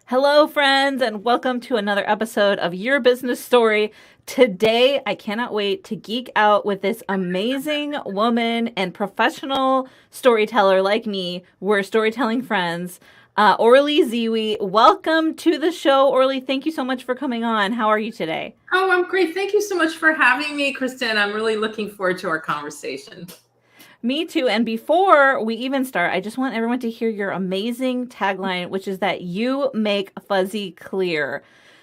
Hello, friends, and welcome to another episode of Your Business Story. Today, I cannot wait to geek out with this amazing woman and professional storyteller like me. We're storytelling friends, Orly Zeewy. Welcome to the show, Orly. Thank you so much for coming on. How are you today? Oh, I'm great. Thank you so much for having me, Kristen. I'm really looking forward to our conversation. Me too. And before we even start, I just want everyone to hear your amazing tagline, which is that you make fuzzy clear.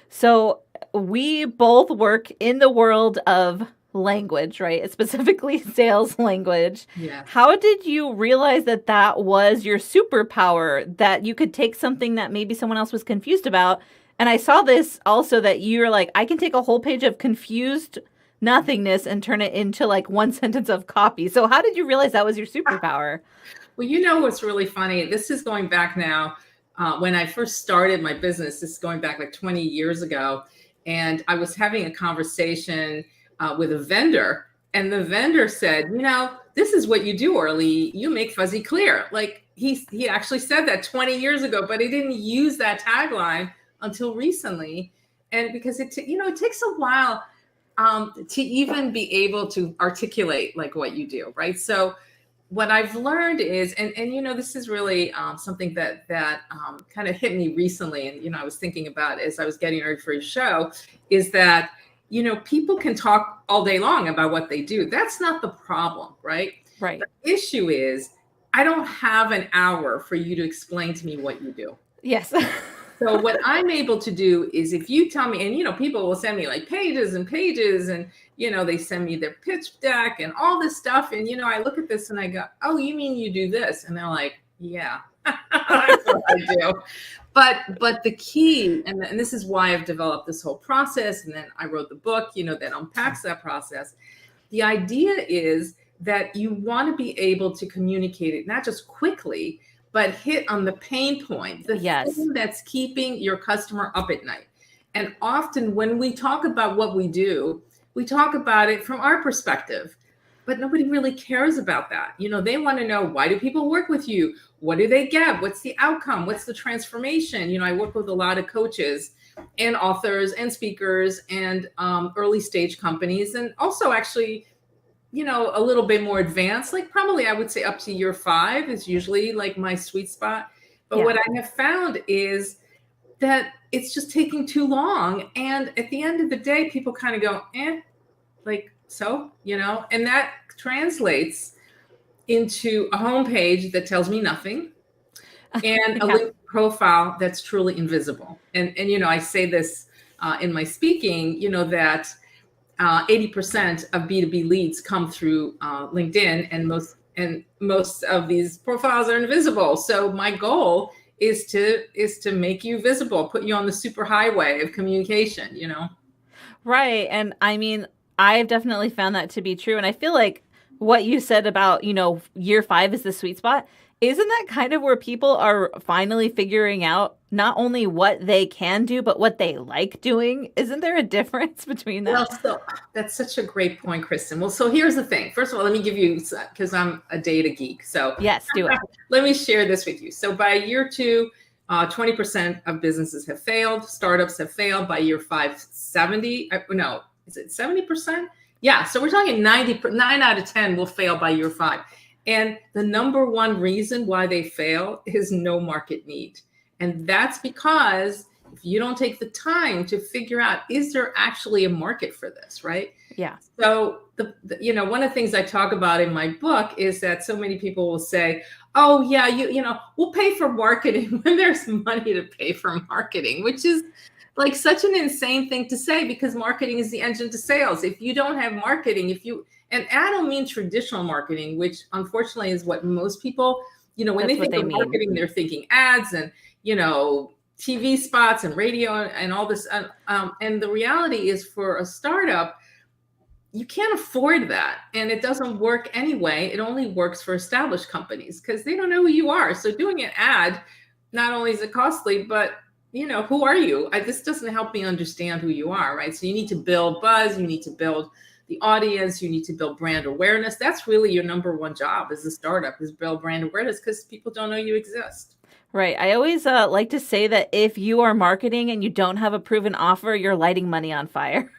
So we both work in the world of language, right? Specifically sales language. Yeah. How did you realize that that was your superpower, that you could take something that maybe someone else was confused about? And I saw this also that you're like, I can take a whole page of confused nothingness and turn it into like one sentence of copy. So how did you realize that was your superpower? Well, you know what's really funny? This is going back now. When I first started my business, this is going back like 20 years ago. And I was having a conversation with a vendor. And the vendor said, this is what you do, Orly. You make fuzzy clear. Like he actually said that 20 years ago, but he didn't use that tagline until recently. And because it takes a while to even be able to articulate like what you do, right? So what I've learned is, and this is really something that kind of hit me recently, and I was thinking about as I was getting ready for your show, is that people can talk all day long about what they do. That's not the problem, right? Right. The issue is I don't have an hour for you to explain to me what you do. Yes. So what I'm able to do is if you tell me, and people will send me like pages and pages, and they send me their pitch deck and all this stuff, and I look at this and I go, oh, you mean you do this? And they're like, yeah, that's what I do. But the key, and this is why I've developed this whole process, and then I wrote the book, that unpacks that process. The idea is that you want to be able to communicate it not just quickly, but hit on the pain point, the thing that's keeping your customer up at night. And often when we talk about what we do, we talk about it from our perspective, but nobody really cares about that. They want to know, why do people work with you? What do they get? What's the outcome? What's the transformation? I work with a lot of coaches and authors and speakers and early stage companies, and also actually a little bit more advanced, like probably I would say up to year 5 is usually like my sweet spot. But what I have found is that it's just taking too long. And at the end of the day, people kind of go, like, so, and that translates into a homepage that tells me nothing and a link profile that's truly invisible. And I say this in my speaking, that 80% of B2B leads come through LinkedIn, and most of these profiles are invisible. So my goal is to make you visible, put you on the super highway of communication, Right. And I mean, I've definitely found that to be true. And I feel like what you said about, year 5 is the sweet spot. Isn't that kind of where people are finally figuring out not only what they can do, but what they like doing? Isn't there a difference between that? Well, so that's such a great point, Kristen. Well, so here's the thing. First of all, let me give you, because I'm a data geek. So yes, do it. Let me share this with you. So by year 2, 20% of businesses have failed. Startups have failed. By year 5, 70. No, is it 70%? Yeah. So we're talking 9 out of 10 will fail by year 5. And the number one reason why they fail is no market need. And that's because if you don't take the time to figure out, is there actually a market for this, right? Yeah. So, one of the things I talk about in my book is that so many people will say, oh, yeah, we'll pay for marketing when there's money to pay for marketing, which is like such an insane thing to say, because marketing is the engine to sales. If you don't have marketing, and I don't mean traditional marketing, which unfortunately is what most people, when they think of marketing, they're thinking ads and, TV spots and radio and all this. And the reality is, for a startup, you can't afford that. And it doesn't work anyway. It only works for established companies because they don't know who you are. So doing an ad, not only is it costly, but who are you? This doesn't help me understand who you are, right? So you need to build buzz. You need to build the audience. You need to build brand awareness. That's really your number one job as a startup, is build brand awareness, because people don't know you exist. Right. I always like to say that if you are marketing and you don't have a proven offer, you're lighting money on fire.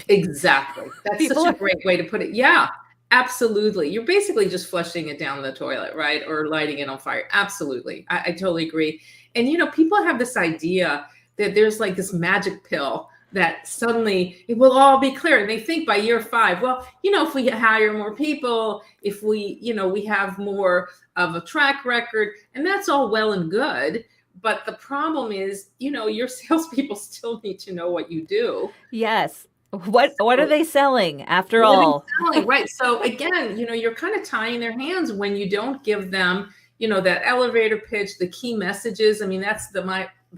Exactly. That's such People a are, great way to put it. Yeah, absolutely. You're basically just flushing it down the toilet, right? Or lighting it on fire. Absolutely. I totally agree. And, people have this idea that there's like this magic pill that suddenly it will all be clear. And they think by year 5, well, if we hire more people, if we have more of a track record, and that's all well and good. But the problem is, your salespeople still need to know what you do. yes. What are So they selling after what are they all? selling? Right. So again, you're kind of tying their hands when you don't give them, that elevator pitch, the key messages. I mean, that's the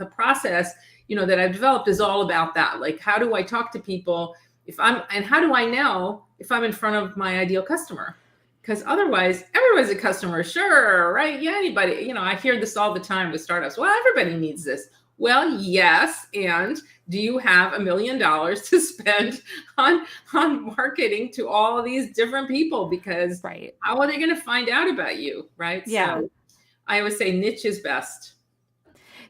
process, that I've developed is all about that. Like, how do I talk to people and how do I know if I'm in front of my ideal customer? Because otherwise, everybody's a customer, sure, right? Yeah, anybody, I hear this all the time with startups. Well, everybody needs this. Well, yes, and do you have $1 million to spend on marketing to all of these different people? Because Right. how are they going to find out about you, right? Yeah. So I always say niche is best.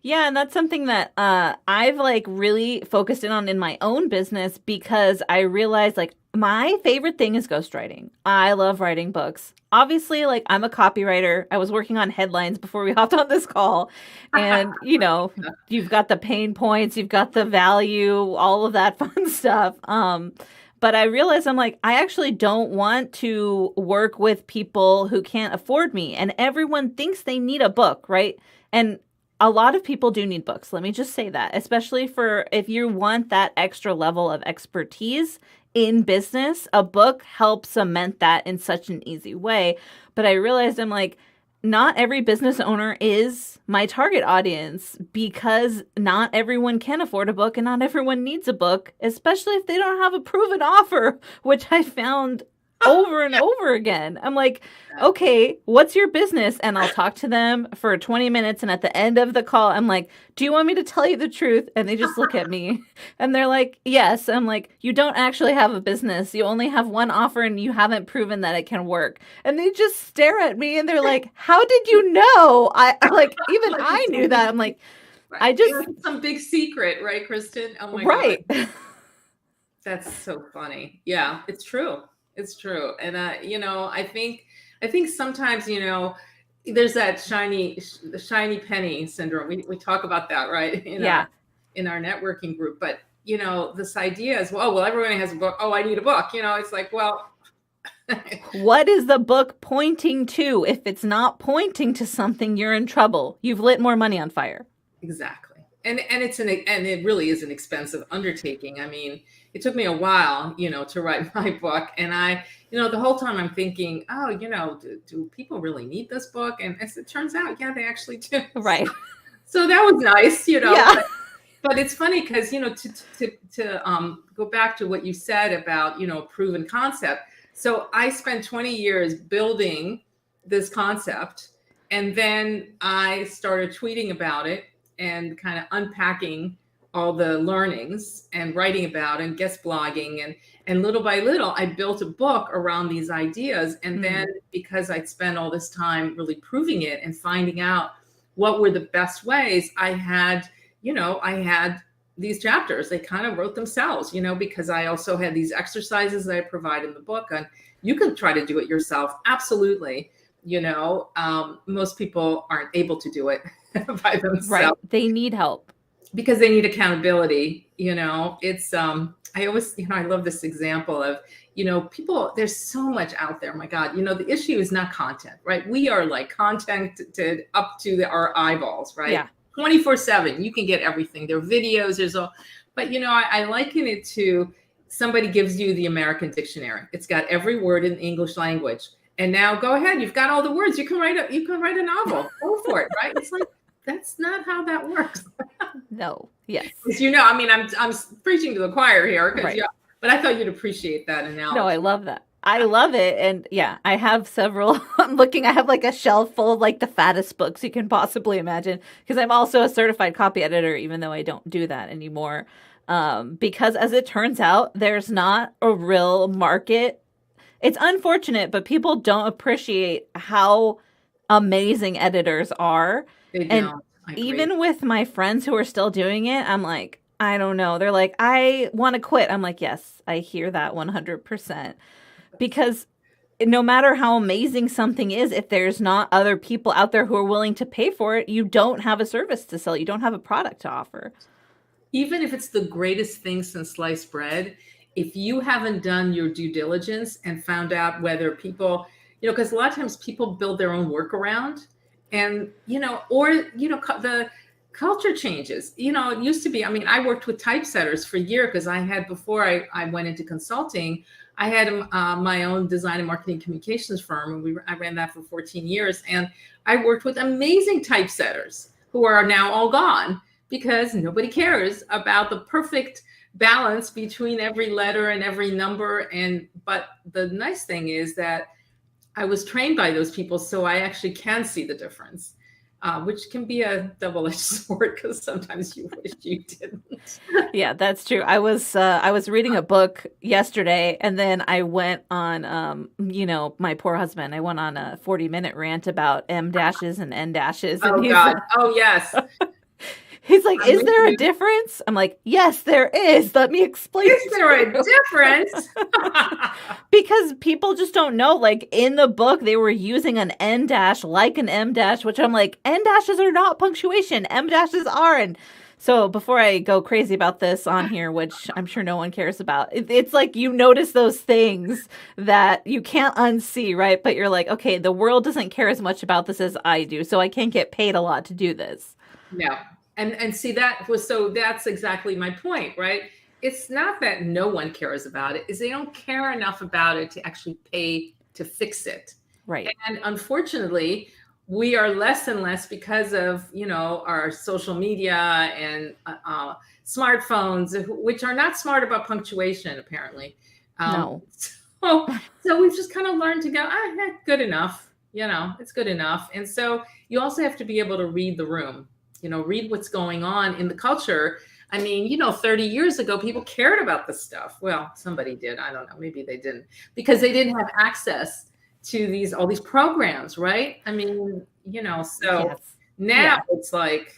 Yeah, and that's something that I've like really focused in on in my own business because I realized like my favorite thing is ghostwriting. I love writing books. Obviously, like I'm a copywriter. I was working on headlines before we hopped on this call. And, you've got the pain points, you've got the value, all of that fun stuff. But I realized I'm like, I actually don't want to work with people who can't afford me. And everyone thinks they need a book, right? And a lot of people do need books. Let me just say that, especially for if you want that extra level of expertise in business, a book helps cement that in such an easy way. But I realized I'm like, not every business owner is my target audience because not everyone can afford a book and not everyone needs a book, especially if they don't have a proven offer, which I found over and over again. I'm like, okay, what's your business? And I'll talk to them for 20 minutes. And at the end of the call, I'm like, do you want me to tell you the truth? And they just look at me and they're like, yes. I'm like, you don't actually have a business. You only have one offer and you haven't proven that it can work. And they just stare at me and they're like, how did you know? I'm like, even I knew that. I'm like, I just, It's some big secret, right, Kristen? Oh my right. God. That's so funny. Yeah, it's true. It's true. And I think sometimes, there's that shiny penny syndrome. We talk about that, right? Yeah. In our networking group. But, this idea is, well, everyone has a book. Oh, I need a book. It's like, well, what is the book pointing to? If it's not pointing to something, you're in trouble. You've lit more money on fire. exactly. And it really is an expensive undertaking. I mean, it took me a while, to write my book. And the whole time I'm thinking, oh, do people really need this book? And as it turns out, yeah, they actually do. Right. So that was nice, Yeah. But it's funny because, to go back to what you said about, proven concept. So I spent 20 years building this concept. And then I started tweeting about it and kind of unpacking all the learnings and writing about and guest blogging and little by little I built a book around these ideas. And then because I'd spent all this time really proving it and finding out what were the best ways, I had these chapters. They kind of wrote themselves, because I also had these exercises that I provide in the book, and you can try to do it yourself. Absolutely. Most people aren't able to do it by themselves. Right. They need help. Because they need accountability. It's I always, I love this example of, people, there's so much out there. My God, the issue is not content, right? We are like content up to our eyeballs, right? Yeah. 24/7. You can get everything. There are videos, there's all, but I liken it to somebody gives you the American dictionary. It's got every word in the English language. And now go ahead. You've got all the words. You can write a novel. Go for it, right? It's like, that's not how that works. No. Yes. I mean, I'm preaching to the choir here, Right. but I thought you'd appreciate that analogy. No, I love that. I love it. And yeah, I have several. I have like a shelf full of like the fattest books you can possibly imagine. Because I'm also a certified copy editor, even though I don't do that anymore. Because as it turns out, there's not a real market. It's unfortunate, but people don't appreciate how amazing editors are. They And don't. I agree. even with my friends who are still doing it, I'm like, I don't know. They're like, I want to quit. I'm like, yes, I hear that 100%. Because no matter how amazing something is, if there's not other people out there who are willing to pay for it, you don't have a service to sell. You don't have a product to offer. Even if it's the greatest thing since sliced bread, if you haven't done your due diligence and found out whether people, because a lot of times people build their own workaround and, or, the culture changes. It used to be, I mean, I worked with typesetters for a year because before I went into consulting, I had my own design and marketing communications firm, and I ran that for 14 years. And I worked with amazing typesetters who are now all gone because nobody cares about the perfect balance between every letter and every number. But the nice thing is that I was trained by those people, so I actually can see the difference, which can be a double-edged sword because sometimes you wish you didn't. Yeah, that's true. I was reading a book yesterday, and then I went on my poor husband. I went on a 40-minute rant about M dashes and N dashes, and Oh God! Oh yes. He's like, I'm is with there a you. difference? I'm like, yes, there is. Let me explain. Is there a difference? Because people just don't know. Like in the book, they were using an N dash like an M dash, which I'm like, N dashes are not punctuation. M dashes are. And so before I go crazy about this on here, which I'm sure no one cares about, it's like you notice those things that you can't unsee, right? But you're like, okay, the world doesn't care as much about this as I do, so I can't get paid a lot to do this. No. And see, that's exactly my point, right? It's not that no one cares about it, is they don't care enough about it to actually pay to fix it. Right. And unfortunately, we are less and less because of, our social media and smartphones, which are not smart about punctuation, apparently. No. So we've just kind of learned to go, good enough. It's good enough. And so you also have to be able to read the room, read what's going on in the culture. I mean, 30 years ago, people cared about this stuff. Well, somebody did. I don't know. Maybe they didn't, because they didn't have access to all these programs, right? I mean, so Yes. now it's like,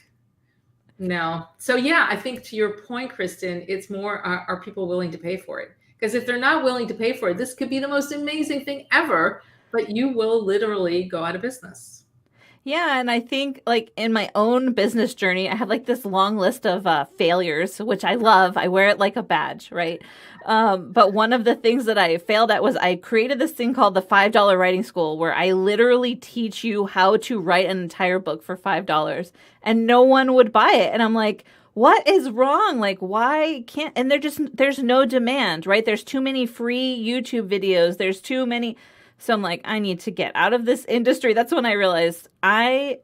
no. So yeah, I think to your point, Kristen, it's more, are people willing to pay for it? Because if they're not willing to pay for it, this could be the most amazing thing ever, but you will literally go out of business. Yeah, and I think like in my own business journey, I have like this long list of failures, which I love. I wear it like a badge, right? But one of the things that I failed at was I created this thing called the $5 writing school, where I literally teach you how to write an entire book for $5, and no one would buy it. And I'm like, what is wrong? Like, why can't, and there's no demand, right? There's too many free YouTube videos. There's too many. So I'm like, I need to get out of this industry. That's when I realized I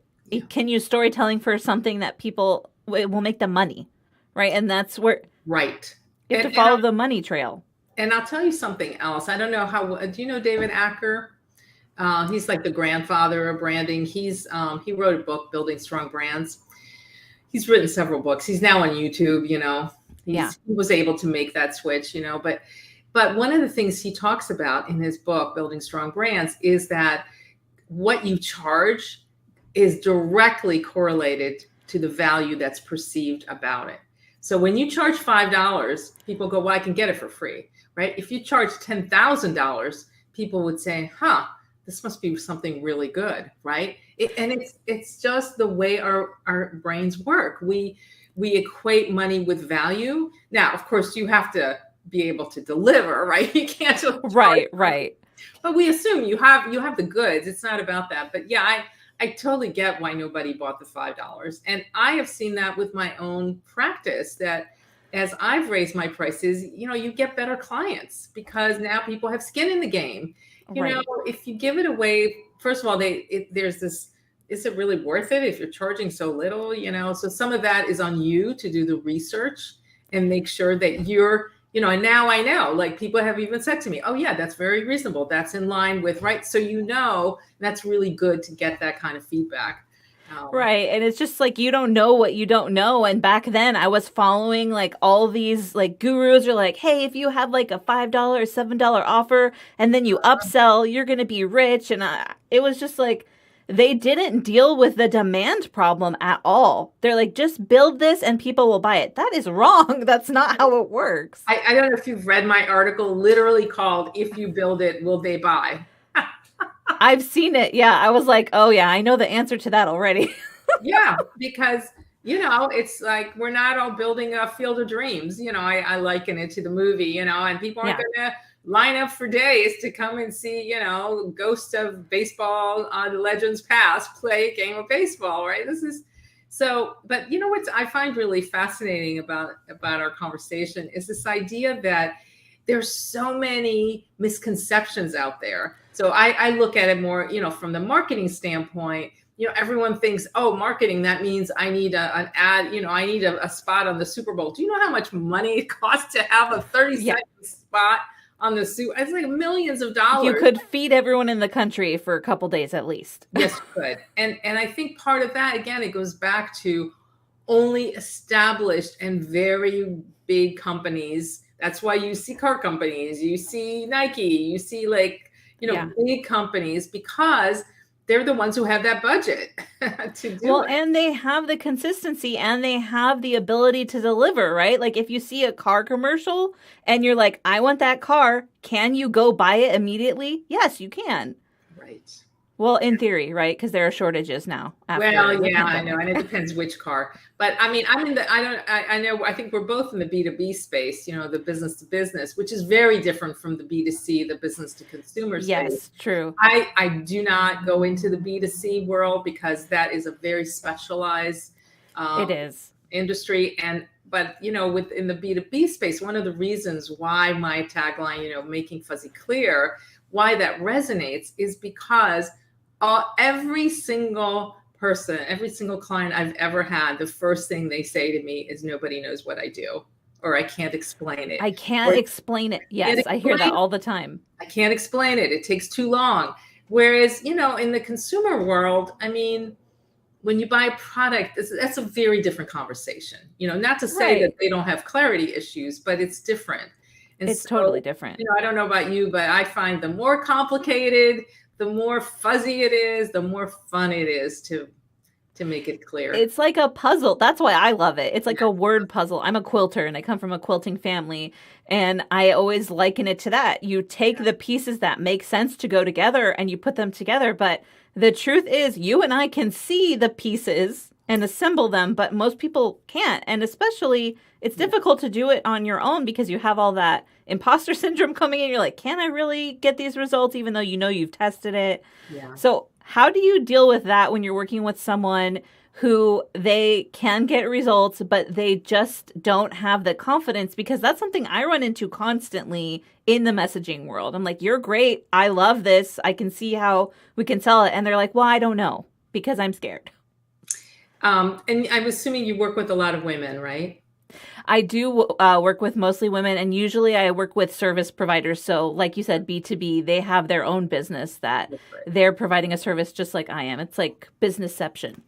can use storytelling for something that people it will make them money, right? And that's where Right. you have to follow the money trail. And I'll tell you something else. I don't know do you know David Acker? He's like the grandfather of branding. He wrote a book, Building Strong Brands. He's written several books. He's now on YouTube, He was able to make that switch, But one of the things he talks about in his book, Building Strong Brands, is that what you charge is directly correlated to the value that's perceived about it. So when you charge $5, people go, well, I can get it for free, right? If you charge $10,000, people would say, this must be something really good, right? It's just the way our brains work. We equate money with value. Now, of course, you have to be able to deliver, right? You can't just right. But we assume you have the goods. It's not about that. But yeah, I totally get why nobody bought the $5. And I have seen that with my own practice, that as I've raised my prices, you get better clients because now people have skin in the game. If you give it away, first of all, there's this, is it really worth it if you're charging so little? So some of that is on you to do the research and make sure that you're, and now I know, like people have even said to me, oh yeah, that's very reasonable. That's in line with, right. So, that's really good to get that kind of feedback. Right. And it's just like, you don't know what you don't know. And back then I was following like all these like gurus are like, hey, if you have like a $5 or $7 offer and then you upsell, you're going to be rich. And it was just like, they didn't deal with the demand problem at all. They're like, just build this and people will buy it. That is wrong. That's not how it works. I don't know if you've read my article, literally called "If You Build It, Will They Buy?" I've seen it. Yeah. I was like, oh, yeah, I know the answer to that already. Yeah, because it's like we're not all building a field of dreams. I liken it to the movie, and people aren't going to line up for days to come and see, ghosts of baseball on Legends Past play a game of baseball, right? But what I find really fascinating about our conversation is this idea that there's so many misconceptions out there. So I look at it more, from the marketing standpoint. Everyone thinks, oh, marketing, that means I need an ad, I need a spot on the Super Bowl. Do you know how much money it costs to have a 30-second spot on the Super? It's like millions of dollars. You could feed everyone in the country for a couple days at least. Yes, you could. And I think part of that, again, it goes back to only established and very big companies. That's why you see car companies, you see Nike, you see big companies, because they're the ones who have that budget to do it. And they have the consistency and they have the ability to deliver, right? Like if you see a car commercial and you're like, I want that car, can you go buy it immediately? Yes, you can. Right. Well, in theory, right? Because there are shortages now. I know. And it depends which car. But I mean, I think we're both in the B2B space, the business to business, which is very different from the B2C, the business to consumer space. Yes, true. I do not go into the B2C world because that is a very specialized it is industry. But within the B2B space, one of the reasons why my tagline, making fuzzy clear, why that resonates is because every single person, every single client I've ever had, the first thing they say to me is, nobody knows what I do, or I can't explain it. I can't explain it. Yes, I hear that all the time. I can't explain it. It takes too long. Whereas, in the consumer world, I mean, when you buy a product, that's a very different conversation. Not to say that they don't have clarity issues, but it's different. And it's totally different. I don't know about you, but I find the more complicated, the more fuzzy it is, the more fun it is to make it clear. It's like a puzzle. That's why I love it. It's like a word puzzle. I'm a quilter and I come from a quilting family. And I always liken it to that. You take the pieces that make sense to go together and you put them together. But the truth is, you and I can see the pieces and assemble them, but most people can't. And especially, it's difficult to do it on your own because you have all that imposter syndrome coming in. You're like, can I really get these results even though you've tested it? Yeah. So how do you deal with that when you're working with someone who they can get results, but they just don't have the confidence? Because that's something I run into constantly in the messaging world. I'm like, you're great. I love this. I can see how we can sell it. And they're like, well, I don't know because I'm scared. And I'm assuming you work with a lot of women, right? I do work with mostly women, and usually I work with service providers. So like you said, B2B, they have their own business that they're providing a service just like I am. It's like businessception.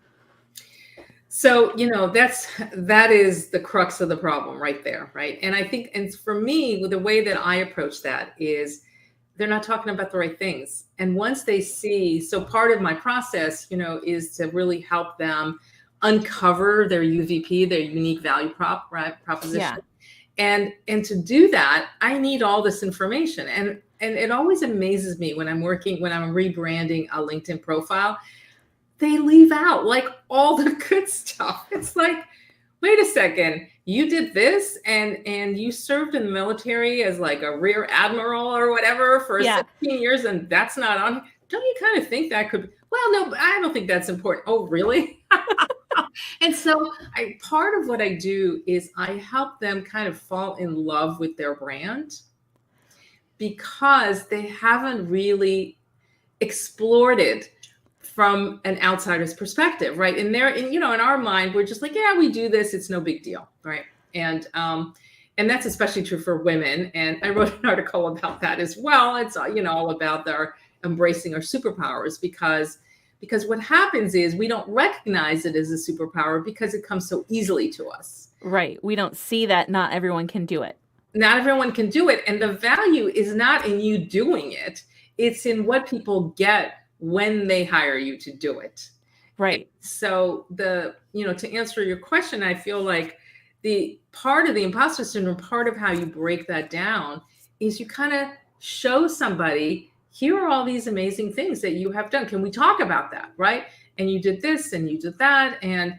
So, that is the crux of the problem right there, right? And I think, and for me, the way that I approach that is they're not talking about the right things. And once they see, so part of my process, is to really help them uncover their UVP, their unique value proposition. Yeah. And to do that, I need all this information. And it always amazes me when I'm rebranding a LinkedIn profile, they leave out like all the good stuff. It's like, wait a second, you did this and you served in the military as like a rear admiral or whatever for 16 years, and that's not on. Don't you kind of think that could be, well, no, I don't think that's important. Oh, really? And so part of what I do is I help them kind of fall in love with their brand because they haven't really explored it from an outsider's perspective, right? In our mind, we're just like, yeah, we do this. It's no big deal, right? And that's especially true for women. And I wrote an article about that as well. It's all about their embracing our superpowers because what happens is we don't recognize it as a superpower because it comes so easily to us. Right. We don't see that not everyone can do it. Not everyone can do it. And the value is not in you doing it. It's in what people get when they hire you to do it. Right. So to answer your question, I feel like the part of the imposter syndrome, part of how you break that down is you kind of show somebody, here are all these amazing things that you have done. Can we talk about that? Right. And you did this and you did that. And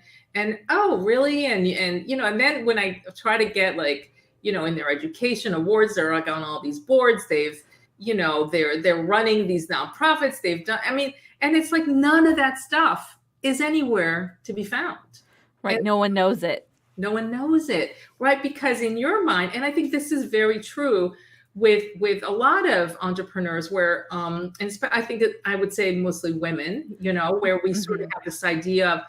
oh, really? And then when I try to get in their education awards, they're like on all these boards, they're running these nonprofits, they've done, and it's like none of that stuff is anywhere to be found. Right. And no one knows it. No one knows it, right? Because in your mind, and I think this is very true with a lot of entrepreneurs where, and I think that I would say mostly women, where we sort of have this idea of,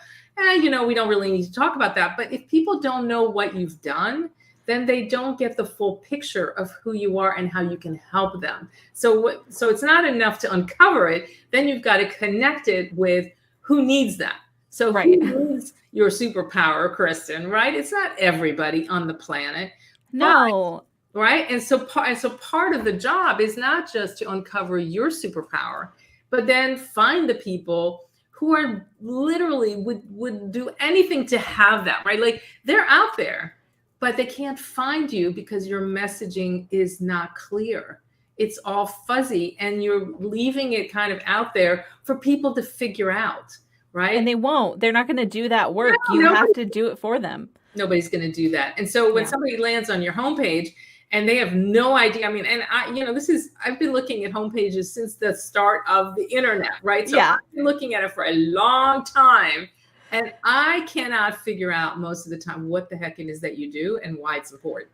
we don't really need to talk about that. But if people don't know what you've done, then they don't get the full picture of who you are and how you can help them. So it's not enough to uncover it. Then you've got to connect it with who needs that. So right. Who needs your superpower, Kristen, right? It's not everybody on the planet. No. But, right. And so part of the job is not just to uncover your superpower, but then find the people who are literally would do anything to have that, right? Like they're out there, but they can't find you because your messaging is not clear. It's all fuzzy and you're leaving it kind of out there for people to figure out, right? And they won't. They're not going to do that work. You have to do it for them. Nobody's going to do that. And so when somebody lands on your homepage and they have no idea, and I've been looking at homepages since the start of the internet, right? So I've been looking at it for a long time. And I cannot figure out most of the time what the heck it is that you do and why it's important.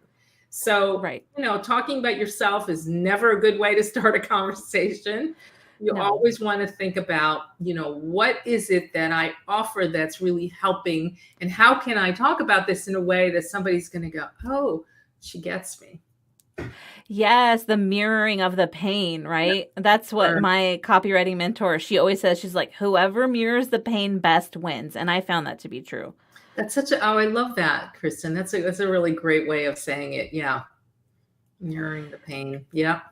So, talking about yourself is never a good way to start a conversation. You always want to think about, what is it that I offer that's really helping? And how can I talk about this in a way that somebody's going to go, oh, she gets me. Yes, the mirroring of the pain, right? That's what my copywriting mentor, she always says, she's like, whoever mirrors the pain best wins. And I found that to be true. That's I love that, Kristen. That's a really great way of saying it. Yeah. Mirroring the pain. Yeah.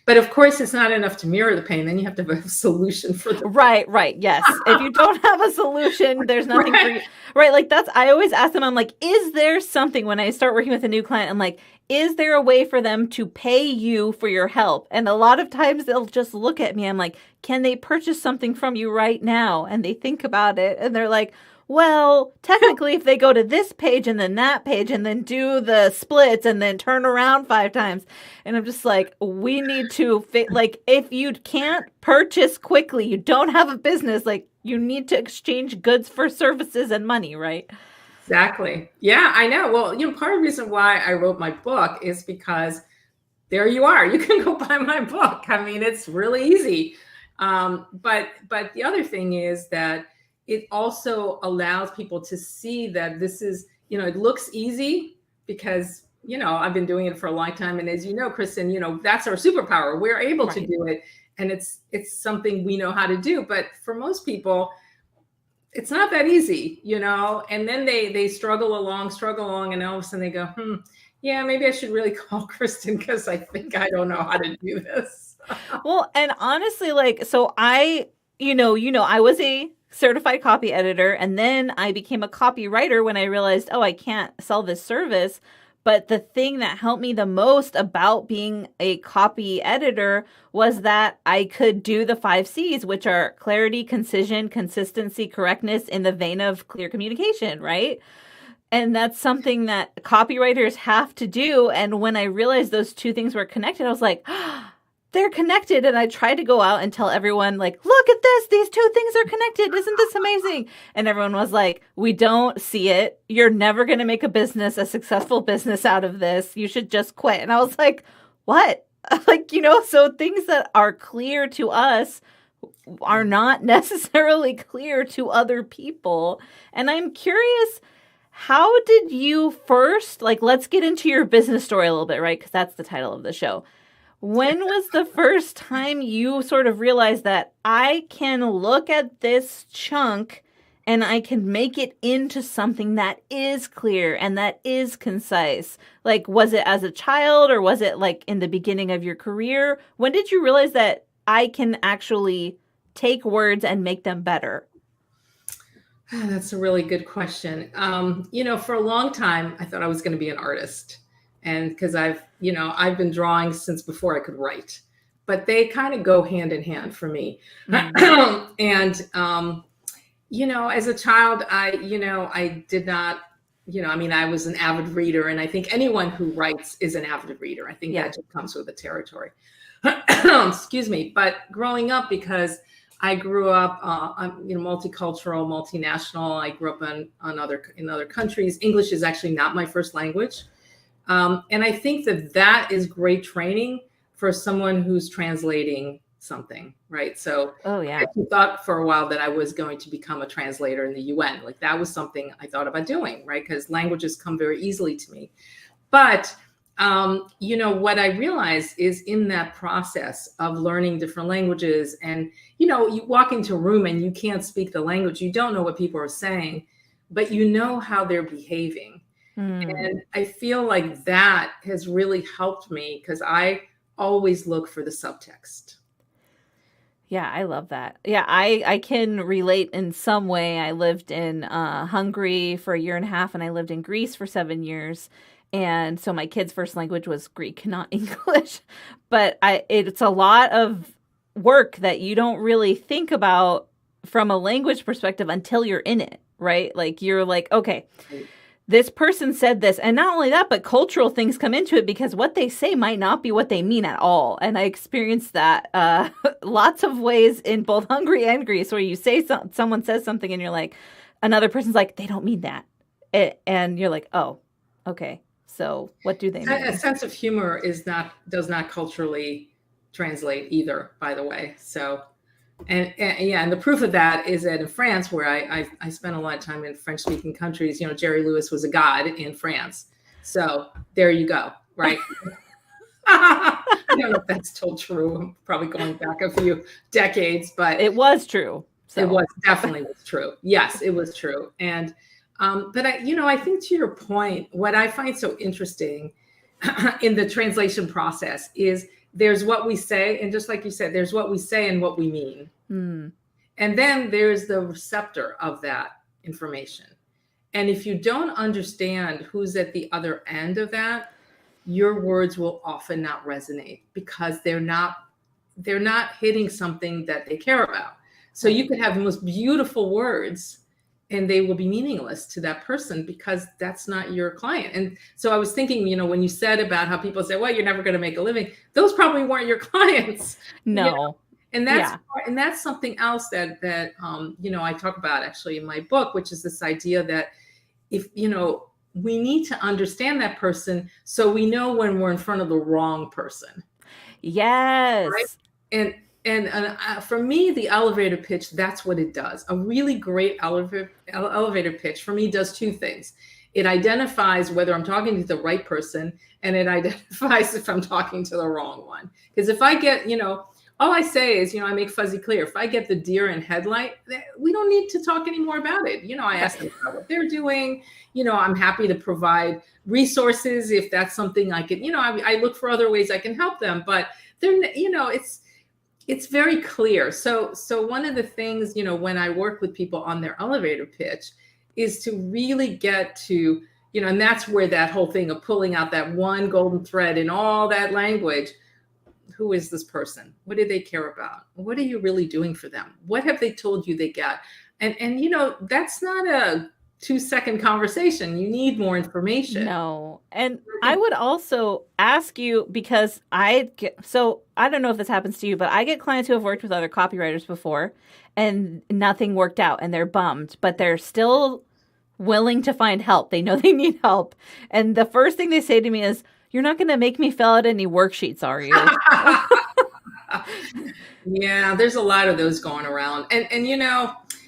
But of course, it's not enough to mirror the pain. Then you have to have a solution for the Right. Yes. If you don't have a solution, there's nothing for you. Right. Like I always ask them, I'm like, is there something when I start working with a new client? I'm like, is there a way for them to pay you for your help? And a lot of times they'll just look at me. I'm like, can they purchase something from you right now? And they think about it and they're like, well, technically, if they go to this page and then that page and then do the splits and then turn around 5 times. And I'm just like, we need to if you can't purchase quickly, you don't have a business, you need to exchange goods for services and money, right? Exactly. Yeah, I know. Well, part of the reason why I wrote my book is because there you are. You can go buy my book. It's really easy. But the other thing is that it also allows people to see that this is, it looks easy because, I've been doing it for a long time. And as you know, Kristen, that's our superpower. We're able to do it. And it's something we know how to do. But for most people, it's not that easy, and then they struggle along, and all of a sudden they go, yeah, maybe I should really call Kristen because I think I don't know how to do this. Well, and honestly, so I was a certified copy editor and then I became a copywriter when I realized, I can't sell this service. But the thing that helped me the most about being a copy editor was that I could do the 5 C's, which are clarity, concision, consistency, correctness in the vein of clear communication, right? And that's something that copywriters have to do. And when I realized those 2 things were connected, I was like, they're connected. And I tried to go out and tell everyone, look at this. These 2 things are connected. Isn't this amazing? And everyone was like, we don't see it. You're never going to make a successful business out of this. You should just quit. And I was like, what? So things that are clear to us are not necessarily clear to other people. And I'm curious, how did you first, let's get into your business story a little bit, right? Because that's the title of the show. When was the first time you sort of realized that I can look at this chunk and I can make it into something that is clear and that is concise? Was it as a child or was it in the beginning of your career? When did you realize that I can actually take words and make them better? That's a really good question. For a long time, I thought I was going to be an artist, and because I've been drawing since before I could write, but they kind of go hand in hand for me. And as a child, I did not, I was an avid reader, and I think anyone who writes is an avid reader. I think that just comes with the territory. Excuse me. But growing up, because I grew up, multicultural, multinational. I grew up in other countries. English is actually not my first language, and I think that is great training for someone who's translating something, right? So, I actually thought for a while that I was going to become a translator in the UN. Like that was something I thought about doing, right? Because languages come very easily to me, but what I realized is in that process of learning different languages, and, you walk into a room and you can't speak the language. You don't know what people are saying, but you know how they're behaving. And I feel like that has really helped me because I always look for the subtext. Yeah, I love that. Yeah, I can relate in some way. I lived in Hungary for 1.5 years, and I lived in Greece for 7 years. And so my kid's first language was Greek, not English. But it's a lot of work that you don't really think about from a language perspective until you're in it, right? Like you're like, okay, this person said this. And not only that, but cultural things come into it because what they say might not be what they mean at all. And I experienced that lots of ways in both Hungary and Greece, where you say someone says something and you're like, another person's like, they don't mean that. And you're like, oh, okay. So what do they mean? A sense of humor does not culturally translate either, by the way. So, and the proof of that is that in France, where I spent a lot of time in French-speaking countries, Jerry Lewis was a god in France. So there you go, right? I don't know if that's still true. I'm probably going back a few decades, but it was true. So. It was definitely true. Yes, it was true. And but I think to your point, what I find so interesting in the translation process is there's what we say, and just like you said, there's what we say and what we mean. And then there's the receptor of that information. And if you don't understand who's at the other end of that, your words will often not resonate because they're not hitting something that they care about. So you could have the most beautiful words and they will be meaningless to that person because that's not your client. And so I was thinking, when you said about how people say, well, you're never going to make a living, those probably weren't your clients. No. And that's something else that I talk about actually in my book, which is this idea that if, we need to understand that person so we know when we're in front of the wrong person. Yes. Right? And for me, the elevator pitch, that's what it does. A really great elevator pitch for me does two things. It identifies whether I'm talking to the right person, and it identifies if I'm talking to the wrong one. Because if I get, all I say is, I make fuzzy clear. If I get the deer in headlight, we don't need to talk anymore about it. I ask them about what they're doing. I'm happy to provide resources if that's something I can, I look for other ways I can help them. But they're, it's very clear. So one of the things, when I work with people on their elevator pitch is to really get to, and that's where that whole thing of pulling out that one golden thread in all that language. Who is this person? What do they care about? What are you really doing for them? What have they told you they got? And that's not a 2-second conversation. You need more information. No. And I would also ask you, because I don't know if this happens to you, but I get clients who have worked with other copywriters before and nothing worked out and they're bummed, but they're still willing to find help. They know they need help. And the first thing they say to me is, you're not going to make me fill out any worksheets, are you? Yeah, there's a lot of those going around. And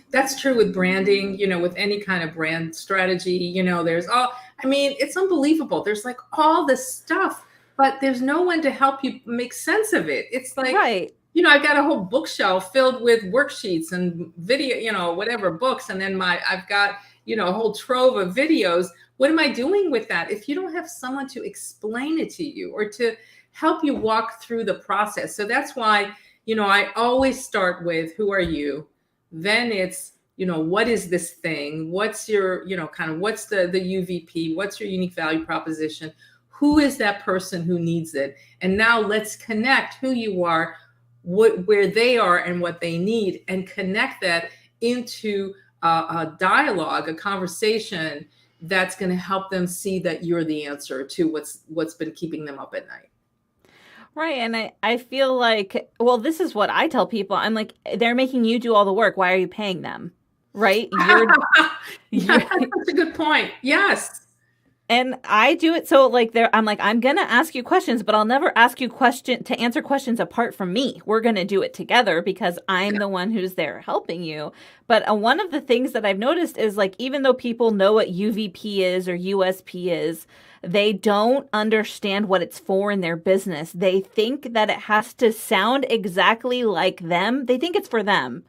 that's true with branding, with any kind of brand strategy, it's unbelievable. There's like all this stuff, but there's no one to help you make sense of it. It's like, right. I've got a whole bookshelf filled with worksheets and video, whatever books. And then I've got, a whole trove of videos. What am I doing with that? If you don't have someone to explain it to you or to help you walk through the process. So that's why, I always start with, who are you? Then it's, what is this thing? What's your, kind of what's the UVP? What's your unique value proposition? Who is that person who needs it? And now let's connect who you are, where they are and what they need, and connect that into a dialogue, a conversation that's going to help them see that you're the answer to what's been keeping them up at night. Right. And I feel like, well, this is what I tell people. I'm like, they're making you do all the work. Why are you paying them? Right. Yeah, that's a good point. Yes. And I do it so like I'm like, I'm going to ask you questions, but I'll never ask you to answer questions apart from me. We're going to do it together because I'm the one who's there helping you. But one of the things that I've noticed is like, even though people know what UVP is or USP is, they don't understand what it's for in their business. They think that it has to sound exactly like them. They think it's for them.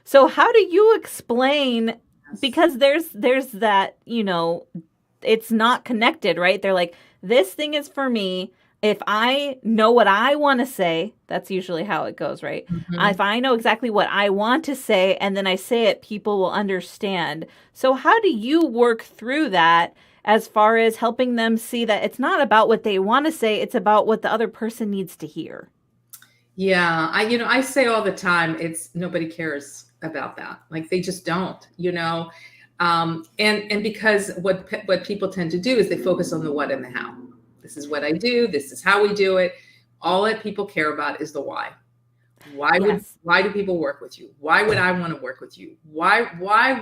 So how do you explain, because there's that, it's not connected, right? They're like, this thing is for me. If I know what I want to say, that's usually how it goes, right? Mm-hmm. If I know exactly what I want to say and then I say it, people will understand. So how do you work through that as far as helping them see that it's not about what they want to say, it's about what the other person needs to hear? Yeah, I say all the time, it's nobody cares about that. Like they just don't, and because what people tend to do is they focus on the what and the how. This is what I do. This is how we do it. All that people care about is the why. Why do people work with you? Why would I want to work with you? Why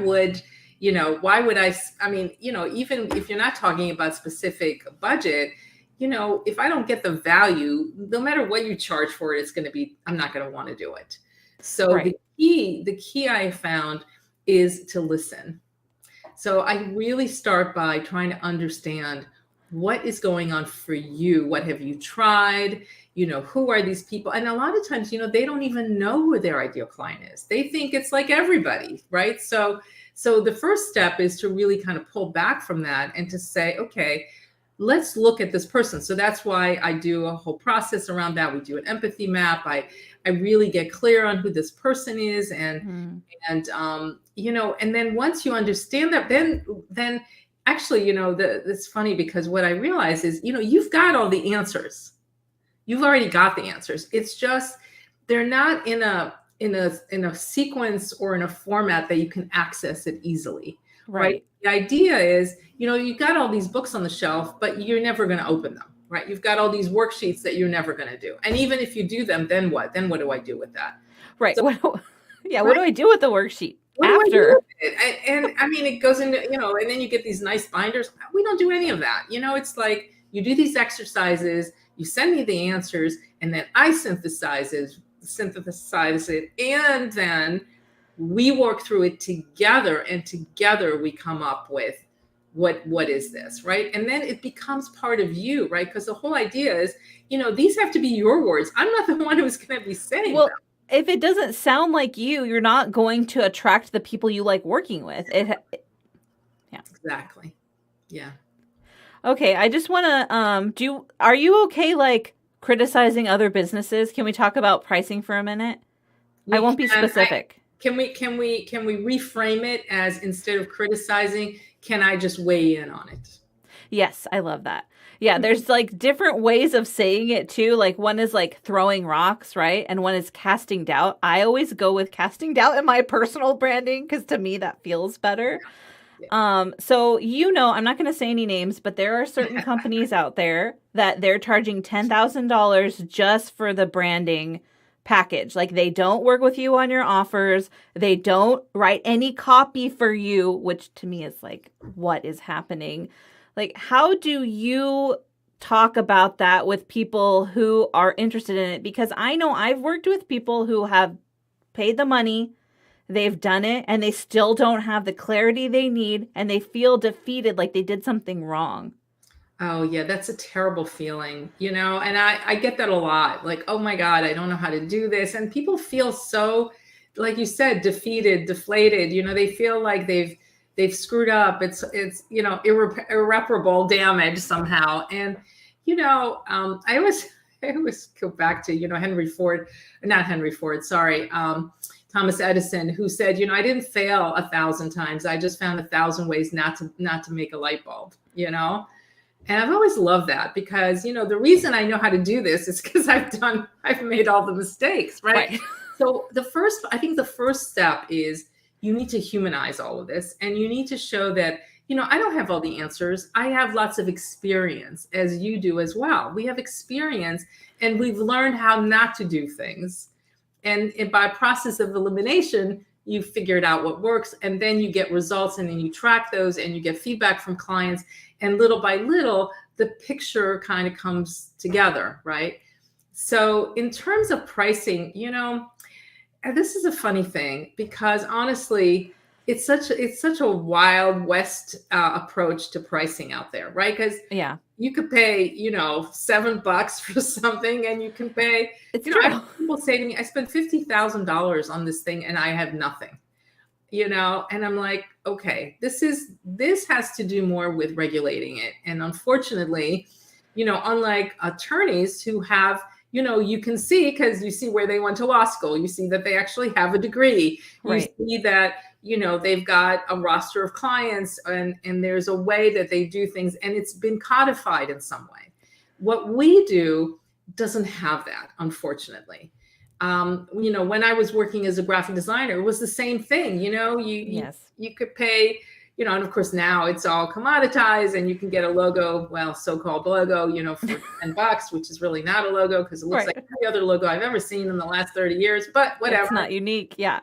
would I mean, even if you're not talking about specific budget, if I don't get the value, no matter what you charge for it, I'm not going to want to do it. So right. the key I found is to listen. So I really start by trying to understand what is going on for you. What have you tried? Who are these people? And a lot of times, they don't even know who their ideal client is. They think it's like everybody, right? So the first step is to really kind of pull back from that and to say, okay, let's look at this person. So that's why I do a whole process around that. We do an empathy map. I really get clear on who this person is, and then once you understand that, then actually, it's funny because what I realize is, you've got all the answers. You've already got the answers. It's just they're not in a sequence or in a format that you can access it easily. Right. The idea is, you've got all these books on the shelf, but you're never going to open them. Right. You've got all these worksheets that you're never going to do. And even if you do them, then what? Then what do I do with that? Right. So, what do I do with the worksheet after? Do I do with it? And I mean, it goes into, and then you get these nice binders. We don't do any of that. It's like you do these exercises, you send me the answers, and then I synthesize it, and then we work through it together, and together we come up with what is this, right? And then it becomes part of you, right? Because the whole idea is, these have to be your words. I'm not the one who's going to be saying them. If it doesn't sound like you're not going to attract the people you like working with. Yeah. Exactly. Yeah. Okay, I just want to are you okay like criticizing other businesses? Can we talk about pricing for a minute? I won't be specific. Can we reframe it as, instead of criticizing, can I just weigh in on it? Yes, I love that. Yeah, there's like different ways of saying it too. Like one is like throwing rocks, right? And one is casting doubt. I always go with casting doubt in my personal branding because to me that feels better. So, I'm not going to say any names, but there are certain companies out there that they're charging $10,000 just for the branding package. Like they don't work with you on your offers. They don't write any copy for you, which to me is like, what is happening? Like, how do you talk about that with people who are interested in it? Because I know I've worked with people who have paid the money, they've done it, and they still don't have the clarity they need, and they feel defeated, like they did something wrong. Oh yeah, that's a terrible feeling, and I get that a lot. Like, oh my God, I don't know how to do this. And people feel so, like you said, defeated, deflated. They feel like they've screwed up. It's irreparable damage somehow. And I always go back to, Thomas Edison, who said, I didn't fail 1,000 times. I just found 1,000 ways not to make a light bulb, And I've always loved that because, the reason I know how to do this is because I've made all the mistakes, right? So I think the first step is you need to humanize all of this, and you need to show that, I don't have all the answers. I have lots of experience, as you do as well. We have experience, and we've learned how not to do things. And by process of elimination, you figured out what works, and then you get results, and then you track those, and you get feedback from clients. And little by little, the picture kind of comes together, right? So in terms of pricing, this is a funny thing because honestly, it's such a Wild West approach to pricing out there, right? Because you could pay, $7 for something, and you can pay. I have people say to me, "I spent $50,000 on this thing, and I have nothing." And I'm like, okay, this has to do more with regulating it. And unfortunately, unlike attorneys who have, you can see, because you see where they went to law school, you see that they actually have a degree, you see that, they've got a roster of clients, and there's a way that they do things, and it's been codified in some way. What we do doesn't have that, unfortunately. When I was working as a graphic designer, it was the same thing. You could pay, and of course now it's all commoditized, and you can get a logo, so-called logo, for $10, which is really not a logo because it looks like every other logo I've ever seen in the last 30 years, but whatever. It's not unique. Yeah.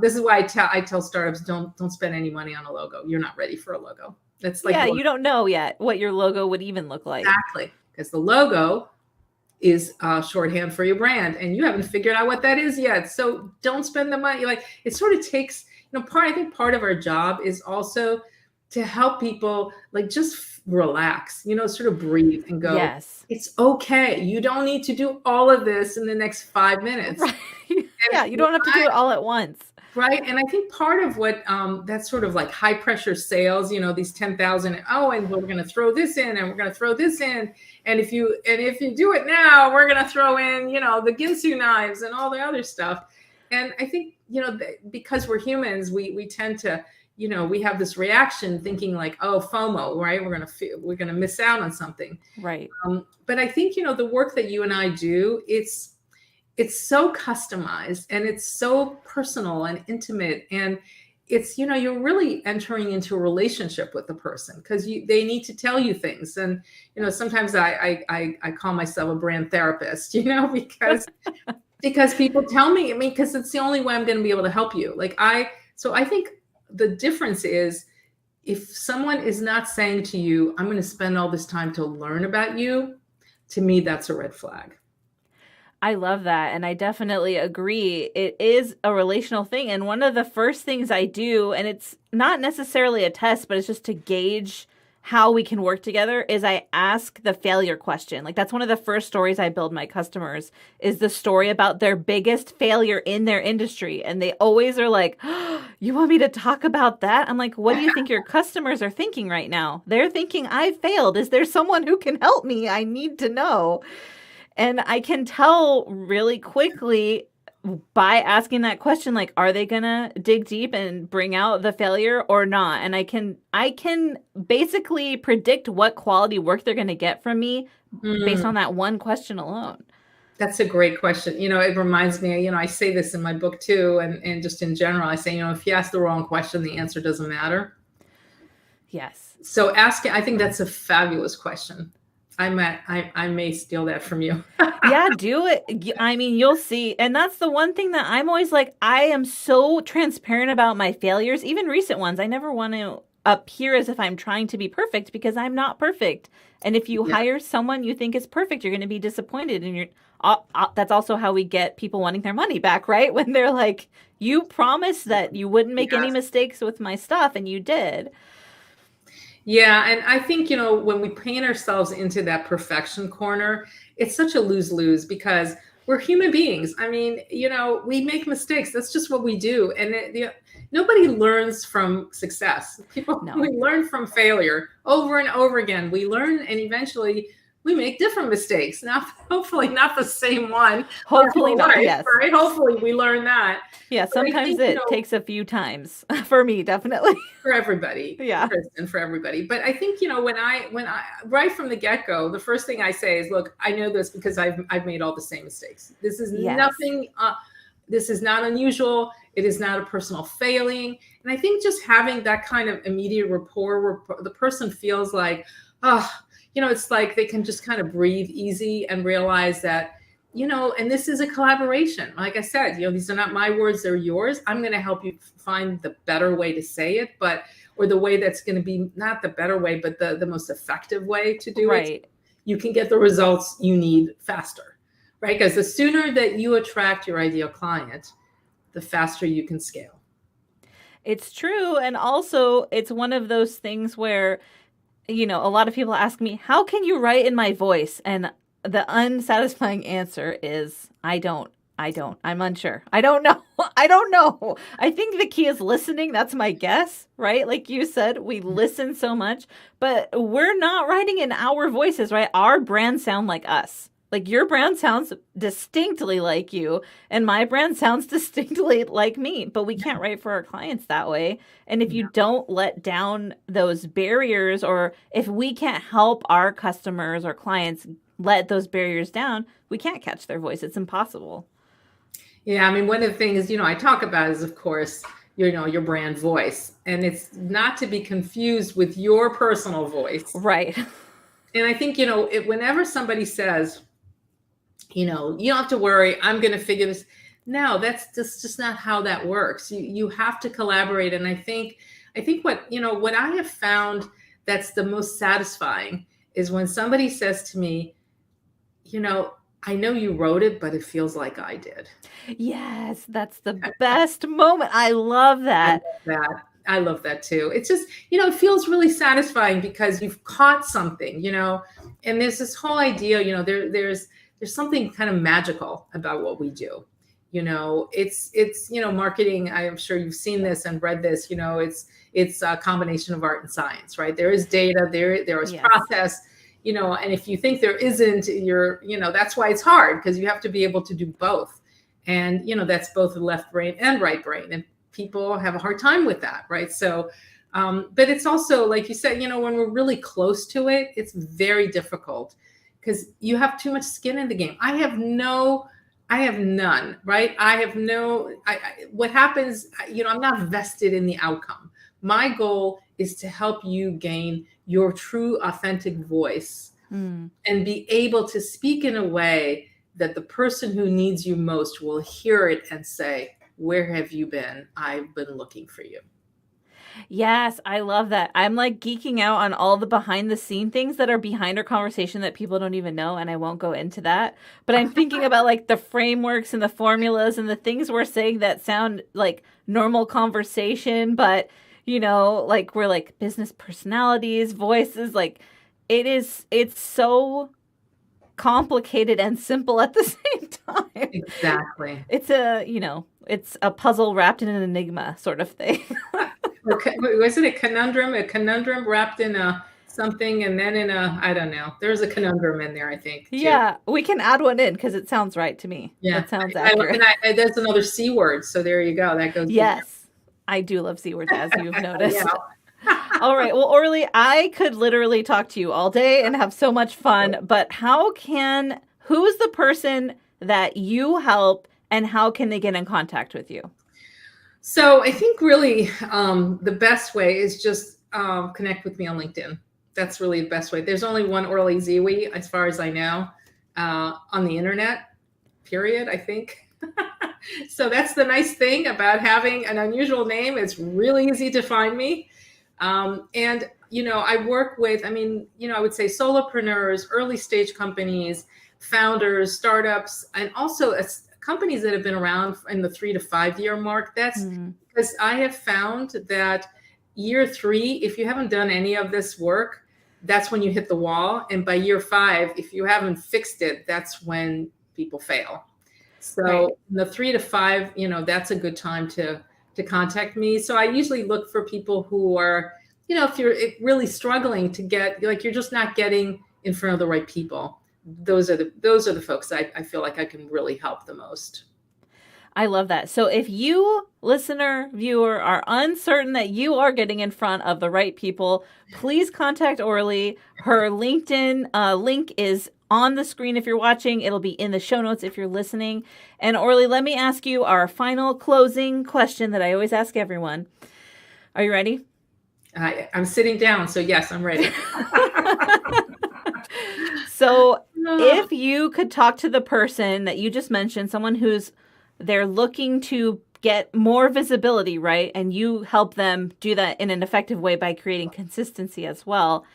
This is why I tell startups, don't spend any money on a logo. You're not ready for a logo. That's like, you don't know yet what your logo would even look like. Exactly. Because the logo is shorthand for your brand, and you haven't figured out what that is yet. So don't spend the money. Like, it sort of takes, I think part of our job is also to help people just relax, sort of breathe and go, yes, it's okay. You don't need to do all of this in the next 5 minutes. Right. Yeah, you don't have to do it all at once. Right. And I think part of what that's sort of like high pressure sales, these 10,000, and we're going to throw this in, and we're going to throw this in. And if you do it now, we're going to throw in, the Ginsu knives and all the other stuff. And I think, because we're humans, we tend to, we have this reaction thinking like, oh, FOMO, right? We're going to miss out on something. Right. But I think, the work that you and I do, it's so customized, and it's so personal and intimate, and it's, you're really entering into a relationship with the person because they need to tell you things. And, sometimes I call myself a brand therapist, because people tell me, because it's the only way I'm going to be able to help you. So I think the difference is, if someone is not saying to you, I'm going to spend all this time to learn about you, to me, that's a red flag. I love that. And I definitely agree. It is a relational thing. And one of the first things I do, and it's not necessarily a test, but it's just to gauge how we can work together, is I ask the failure question. That's one of the first stories I build my customers, is the story about their biggest failure in their industry. And they always are like, oh, you want me to talk about that? I'm like, what do you think your customers are thinking right now? They're thinking, I failed. Is there someone who can help me? I need to know. And I can tell really quickly by asking that question, are they going to dig deep and bring out the failure or not? And I can basically predict what quality work they're going to get from me based on that one question alone. That's a great question. It reminds me, I say this in my book too, and just in general, I say, if you ask the wrong question, the answer doesn't matter. Yes. So I think that's a fabulous question. I may steal that from you. Yeah, do it. I mean, you'll see. And that's the one thing that I'm always like, I am so transparent about my failures, even recent ones. I never want to appear as if I'm trying to be perfect, because I'm not perfect. And if you hire someone you think is perfect, you're going to be disappointed. And that's also how we get people wanting their money back, right? When they're like, you promised that you wouldn't make any mistakes with my stuff, and you did. Yeah. And I think, when we paint ourselves into that perfection corner, it's such a lose-lose, because we're human beings. I mean, we make mistakes. That's just what we do. And nobody learns from success. We learn from failure over and over again. We learn, and eventually we make different mistakes. Now, hopefully not the same one. Hopefully not. Life, yes. Right. Hopefully we learn that. Yeah. Sometimes it takes a few times for me, definitely. For everybody. Yeah. Kristen, for everybody. But I think, when I right from the get-go, the first thing I say is, look, I know this because I've made all the same mistakes. This is nothing, this is not unusual. It is not a personal failing. And I think just having that kind of immediate rapport where the person feels like, it's like they can just kind of breathe easy and realize that, and this is a collaboration. Like I said, these are not my words, they're yours. I'm going to help you find the better way to say it, or the way that's going to be not the better way, but the most effective way to do it. You can get the results you need faster, right? Because the sooner that you attract your ideal client, the faster you can scale. It's true. And also it's one of those things where, a lot of people ask me, how can you write in my voice? And the unsatisfying answer is, I don't. I'm unsure. I don't know. I think the key is listening. That's my guess, right? Like you said, we listen so much, but we're not writing in our voices, right? Our brands sound like us. Like your brand sounds distinctly like you, and my brand sounds distinctly like me, but we can't write for our clients that way. And if you don't let down those barriers, or if we can't help our customers or clients let those barriers down, we can't catch their voice. It's impossible. Yeah, I mean, one of the things, I talk about is, of course, your brand voice. And it's not to be confused with your personal voice. Right. And I think, whenever somebody says, you don't have to worry, I'm going to figure this. No, that's just not how that works. You have to collaborate. And I think what I have found that's the most satisfying is when somebody says to me, I know you wrote it, but it feels like I did. Yes, that's the best moment. I love that. I love that too. It's just, it feels really satisfying because you've caught something, and there's this whole idea, there's something kind of magical about what we do. It's marketing. I'm sure you've seen this and read this, it's a combination of art and science, right? There is data, there is process, and if you think there isn't, that's why it's hard, because you have to be able to do both. And, that's both the left brain and right brain. And people have a hard time with that, right? So, but it's also, like you said, when we're really close to it, it's very difficult because you have too much skin in the game. I have none, right? What happens, I'm not vested in the outcome. My goal is to help you gain your true, authentic voice and be able to speak in a way that the person who needs you most will hear it and say, where have you been? I've been looking for you. Yes, I love that. I'm like geeking out on all the behind the scene things that are behind our conversation that people don't even know. And I won't go into that, but I'm thinking about like the frameworks and the formulas and the things we're saying that sound like normal conversation, but like we're like business personalities, voices, like it's so complicated and simple at the same time. Exactly. It's a puzzle wrapped in an enigma sort of thing. Was it a conundrum? A conundrum wrapped in a something, and then in I don't know. There's a conundrum in there, I think. Too. Yeah, we can add one in because it sounds right to me. Yeah, that sounds accurate. There's another C word, so there you go. That goes. Yes, I do love C words, as you've noticed. All right. Well, Orly, I could literally talk to you all day and have so much fun, but who's the person that you help and how can they get in contact with you? So I think really the best way is just connect with me on LinkedIn. That's really the best way. There's only one Orly Zeewy, as far as I know, on the internet, period, I think. So that's the nice thing about having an unusual name. It's really easy to find me. And, I work with, I would say solopreneurs, early stage companies, founders, startups, and also companies that have been around in the 3 to 5 year mark. That's because I have found that year 3, if you haven't done any of this work, that's when you hit the wall. And by year 5, if you haven't fixed it, that's when people fail. So in the 3 to 5, that's a good time to contact me. So I usually look for people who are, if you're really struggling to get, like, you're just not getting in front of the right people, those are the folks I feel like I can really help the most. I love that. So if you, listener, viewer, are uncertain that you are getting in front of the right people, please contact Orly. Her LinkedIn link is on the screen if you're watching. It'll be in the show notes if you're listening. And Orly, let me ask you our final closing question that I always ask everyone. Are you ready? I'm sitting down, so yes, I'm ready. So if you could talk to the person that you just mentioned, someone who's they're looking to get more visibility, right? And you help them do that in an effective way by creating consistency as well.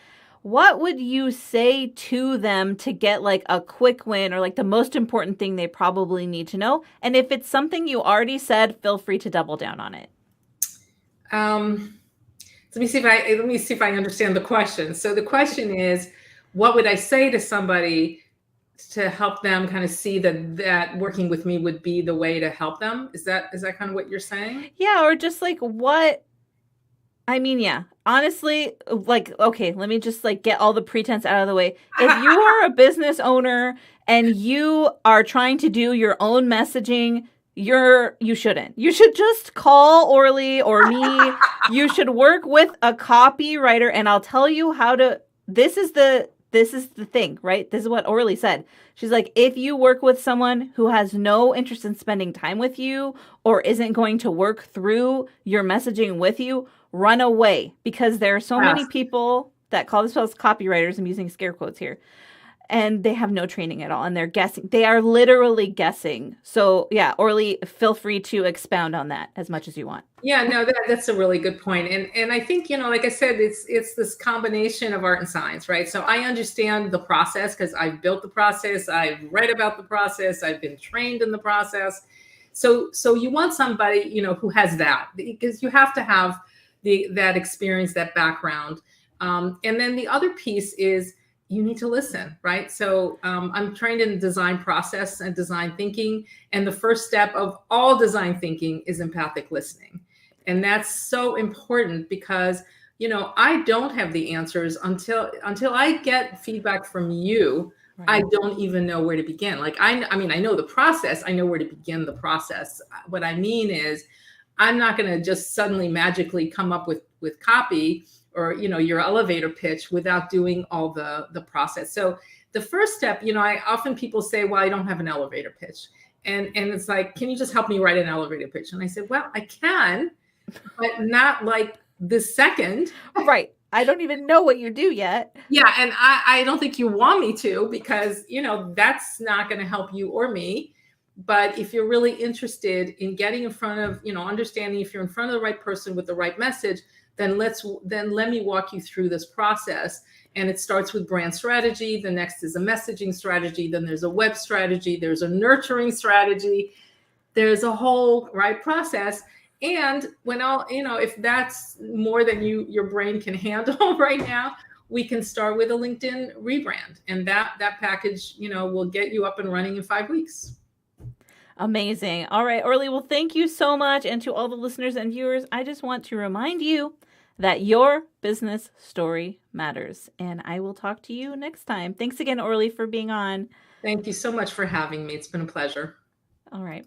What would you say to them to get like a quick win or like the most important thing they probably need to know? And if it's something you already said, feel free to double down on it. Let me see if I understand the question. So the question is, what would I say to somebody to help them kind of see that working with me would be the way to help them? Is that kind of what you're saying? Yeah, or just like yeah. Honestly, like, okay, let me just like get all the pretense out of the way. If you are a business owner and you are trying to do your own messaging, you shouldn't. You should just call Orly or me. You should work with a copywriter, and I'll tell you how to. This is the thing, right? This is what Orly said. She's like, if you work with someone who has no interest in spending time with you or isn't going to work through your messaging with you, run away, because there are so many people that call themselves copywriters. I'm using scare quotes here. And they have no training at all. And they're guessing. They are literally guessing. So yeah, Orly, feel free to expound on that as much as you want. Yeah, no, that's a really good point. And I think, like I said, it's this combination of art and science, right? So I understand the process because I've built the process. I've read about the process. I've been trained in the process. So you want somebody, who has that, because you have to have that experience, that background. And then the other piece is, you need to listen, right? So I'm trained in design process and design thinking. And the first step of all design thinking is empathic listening. And that's so important because, I don't have the answers until I get feedback from you. Right. I don't even know where to begin. Like, I know the process. I know where to begin the process. What I mean is, I'm not going to just suddenly magically come up with copy or, your elevator pitch without doing all the process. So the first step, people say, well, I don't have an elevator pitch. And it's like, can you just help me write an elevator pitch? And I said, well, I can, but not like this second. Right. I don't even know what you do yet. Yeah. And I don't think you want me to, because, that's not going to help you or me. But if you're really interested in getting in front of, understanding if you're in front of the right person with the right message, then let me walk you through this process. And it starts with brand strategy. The next is a messaging strategy. Then there's a web strategy. There's a nurturing strategy. There's a whole process. And if that's more than your brain can handle right now, we can start with a LinkedIn rebrand. And that package, will get you up and running in 5 weeks. Amazing. All right, Orly, well, thank you so much. And to all the listeners and viewers, I just want to remind you that your business story matters. And I will talk to you next time. Thanks again, Orly, for being on. Thank you so much for having me. It's been a pleasure. All right. Bye.